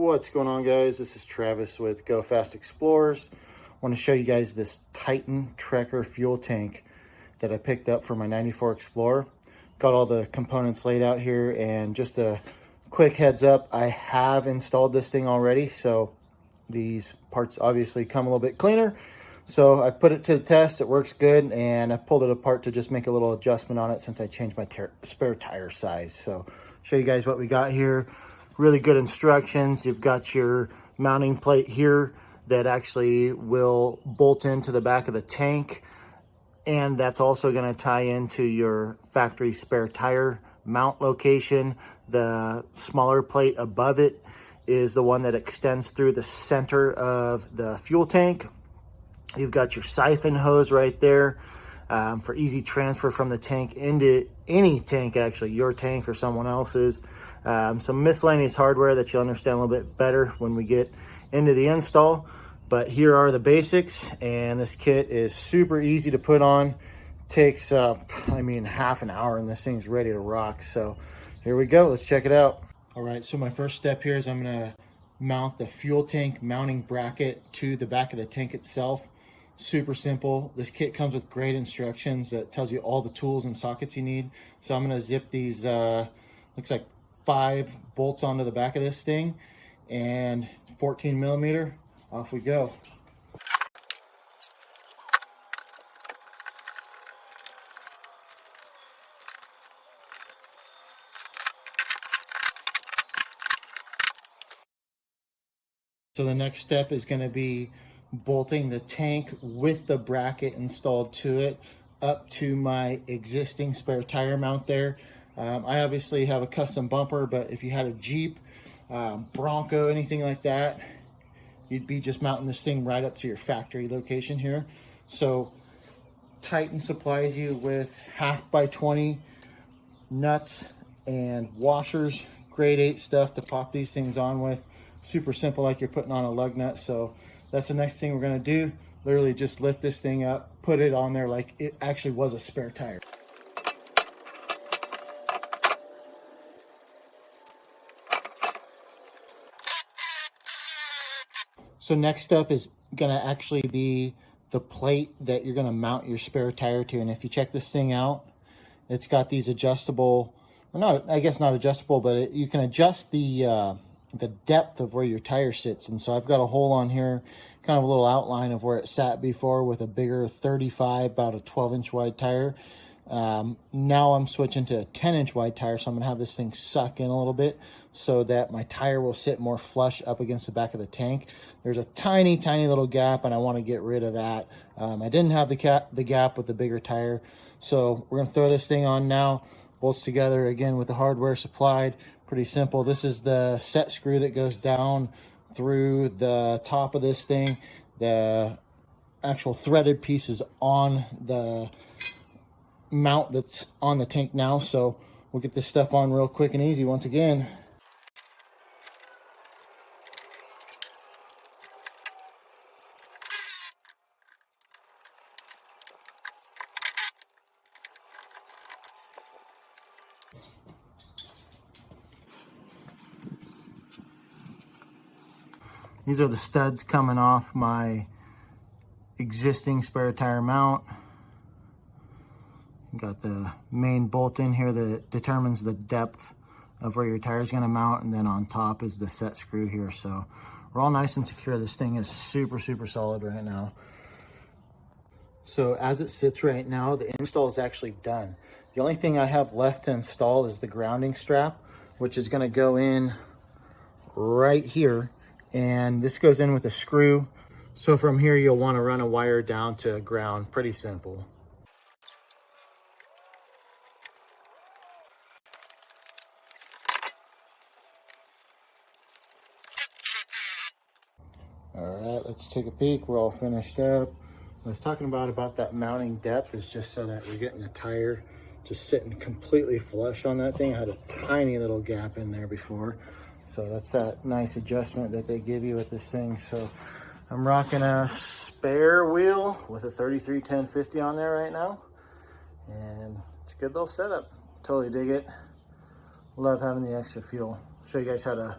What's going on, guys? This is Travis with Go Fast Explorers. I want to show you guys this Titan Trekker fuel tank that I picked up for my 94 Explorer. Got all the components laid out here, and just a quick heads up, I have installed this thing already, so these parts obviously come a little bit cleaner. So I put it to the test, it works good, and I pulled it apart to just make a little adjustment on it since I changed my spare tire size. So show you guys what we got here. Really good instructions. You've got your mounting plate here that actually will bolt into the back of the tank, and that's also going to tie into your factory spare tire mount location. The smaller plate above it is the one that extends through the center of the fuel tank. You've got your siphon hose right there for easy transfer from the tank into any tank, actually, your tank or someone else's. Some miscellaneous hardware that you'll understand a little bit better when we get into the install. But here are the basics, and this kit is super easy to put on. Takes, half an hour, and this thing's ready to rock. So here we go. Let's check it out. All right, so my first step here is I'm going to mount the fuel tank mounting bracket to the back of the tank itself. Super simple. This kit comes with great instructions that tells you all the tools and sockets you need. So I'm going to zip these, looks like 5 bolts onto the back of this thing, and 14 millimeter. Off we go. So the next step is going to be bolting the tank with the bracket installed to it up to my existing spare tire mount there. I obviously have a custom bumper, but if you had a Jeep, Bronco, anything like that, you'd be just mounting this thing right up to your factory location here. So Titan supplies you with 1/2x20 nuts and washers, grade 8 stuff to pop these things on with. Super simple, like you're putting on a lug nut. So that's the next thing we're gonna do. Literally just lift this thing up, put it on there like it actually was a spare tire. So next up is gonna actually be the plate that you're gonna mount your spare tire to. And if you check this thing out, it's got these adjustable, or not, I guess not adjustable, but you can adjust the depth of where your tire sits. And so I've got a hole on here, kind of a little outline of where it sat before with a bigger 35, about a 12-inch wide tire. Now I'm switching to a 10-inch wide tire, so I'm gonna have this thing suck in a little bit so that my tire will sit more flush up against the back of the tank. There's a tiny little gap, and I want to get rid of that. I didn't have the gap with the bigger tire, so we're gonna throw this thing on now. Bolts together again with the hardware supplied. Pretty simple. This is the set screw that goes down through the top of this thing. The actual threaded piece is on the mount that's on the tank now, so we'll get this stuff on real quick and easy once again. These are the studs coming off my existing spare tire mount. Got the main bolt in here that determines the depth of where your tire is going to mount, and then on top is the set screw here. So we're all nice and secure. This thing is super solid right now. So as it sits right now, the install is actually done. The only thing I have left to install is the grounding strap, which is going to go in right here, and this goes in with a screw. So from here you'll want to run a wire down to ground. Pretty simple. All right, let's take a peek. We're all finished up. What I was talking about that mounting depth is just so that we're getting the tire just sitting completely flush on that thing. I had a tiny little gap in there before. So that's that nice adjustment that they give you with this thing. So I'm rocking a spare wheel with a 33-10-50 on there right now. And it's a good little setup. Totally dig it. Love having the extra fuel. Show you guys how to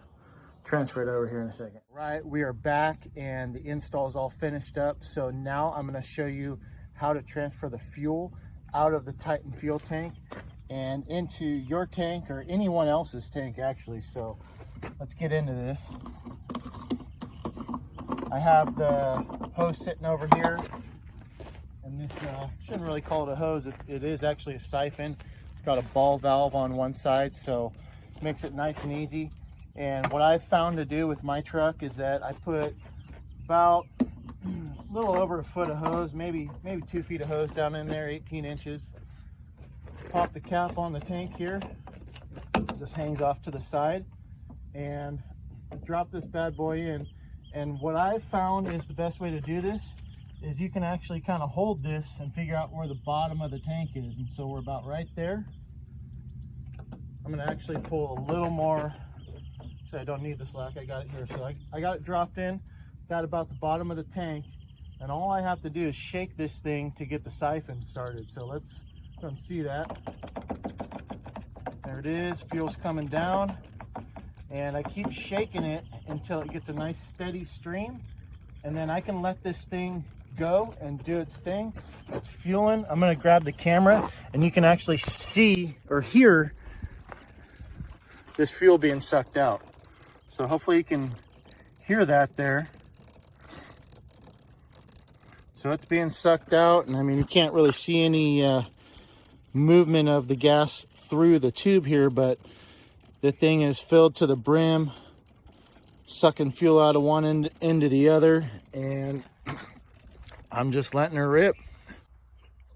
transfer it over here in a second. Right, we are back and the install is all finished up. So now I'm going to show you how to transfer the fuel out of the Titan fuel tank and into your tank, or anyone else's tank actually. So let's get into this. I have the hose sitting over here, and this shouldn't really call it a hose. It is actually a siphon. It's got a ball valve on one side, so it makes it nice and easy. And what I've found to do with my truck is that I put about a little over a foot of hose, maybe 2 feet of hose down in there, 18 inches. Pop the cap on the tank here, it just hangs off to the side, and drop this bad boy in. And what I've found is the best way to do this is you can actually kind of hold this and figure out where the bottom of the tank is. And so we're about right there. I'm going to actually pull a little more, so I don't need the slack. I got it here. So I got it dropped in. It's at about the bottom of the tank. And all I have to do is shake this thing to get the siphon started. So let's go and see that. There it is. Fuel's coming down. And I keep shaking it until it gets a nice steady stream, and then I can let this thing go and do its thing. It's fueling. I'm going to grab the camera, and you can actually see or hear this fuel being sucked out. So hopefully you can hear that there. So it's being sucked out, and I mean, you can't really see any movement of the gas through the tube here, but the thing is filled to the brim, sucking fuel out of one end to the other, and I'm just letting her rip.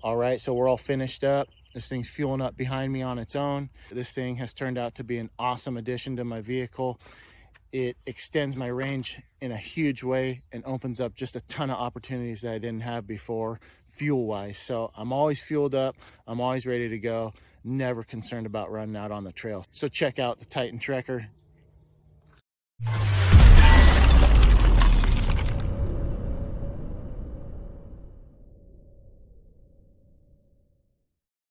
All right, so we're all finished up. This thing's fueling up behind me on its own. This thing has turned out to be an awesome addition to my vehicle. It extends my range in a huge way and opens up just a ton of opportunities that I didn't have before fuel-wise. So I'm always fueled up. I'm always ready to go. Never concerned about running out on the trail. So check out the Titan Trekker.